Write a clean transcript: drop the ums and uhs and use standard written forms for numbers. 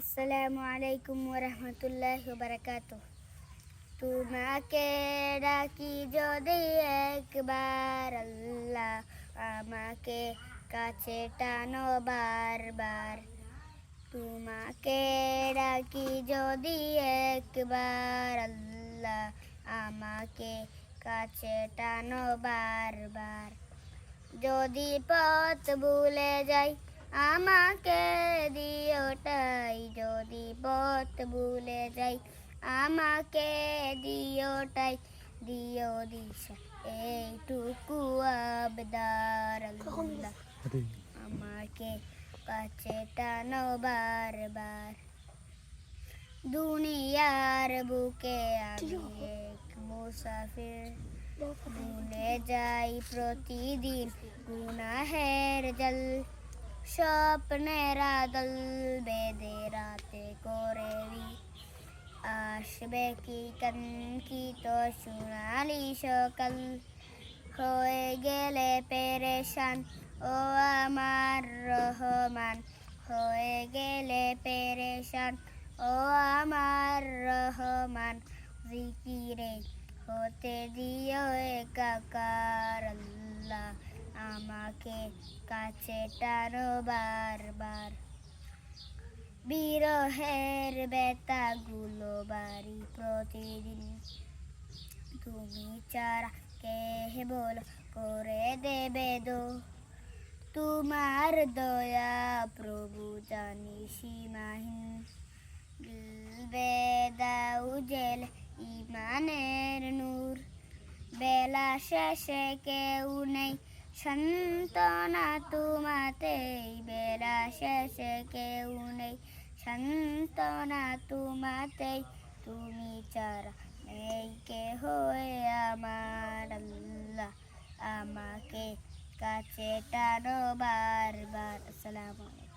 আসসালামু আলাইকুম ওয়া রাহমাতুল্লাহি ওয়া বারাকাতুহু। তোমাকে ডাকি যদি একবার আল্লাহ, আমাকে কাছে টানো বারবার। তোমাকে ডাকি যদি একবার আল্লাহ, আমাকে কাছে টানো বারবার। যদি পথ ভুলে যাই আমাকে দিওটাই, যদি পথ ভুলে যাই আমাকে দিওটাই, দিও দিশা এইটুকু আবদার আল্লাহ, আমাকে কাছে টানো বারবার। দুনিয়ার বুকে আমি এক মুসাফির, ভুলে যাই প্রতিদিন গুনাহের জল। স্বপ্নের আদল বেঁধে রাতে করে আসবে কি কাঙ্ক্ষিত সোনালি সকাল। হয়ে গেলে পেরেশান ও আমার রহমান, হয়ে গেলে পেরেশান ও আমার রহমান। জিকিরে হতে দিও একাকার আল্লাহ, আমাকে কাছে টানো বারবার। বিরহের ব্যথাগুলো বাড়ি প্রতিদিন, তুমি ছাড়া কে বল করে দেবে দো। তোমার দয়া প্রভু জানি সীমাহীন, বেদাউ জেল ইমানের নূর। বেলা শেষে কেউ নেই সান্ত্বনা তোমাতেই, বেলা শেষে কেউ নেই সান্ত্বনা তোমাতেই। তুমি ছাড়া নেই কেহ আমার আল্লাহ, আমাকে কাছে টানো বারবার। আসসালামু আলাইকুম।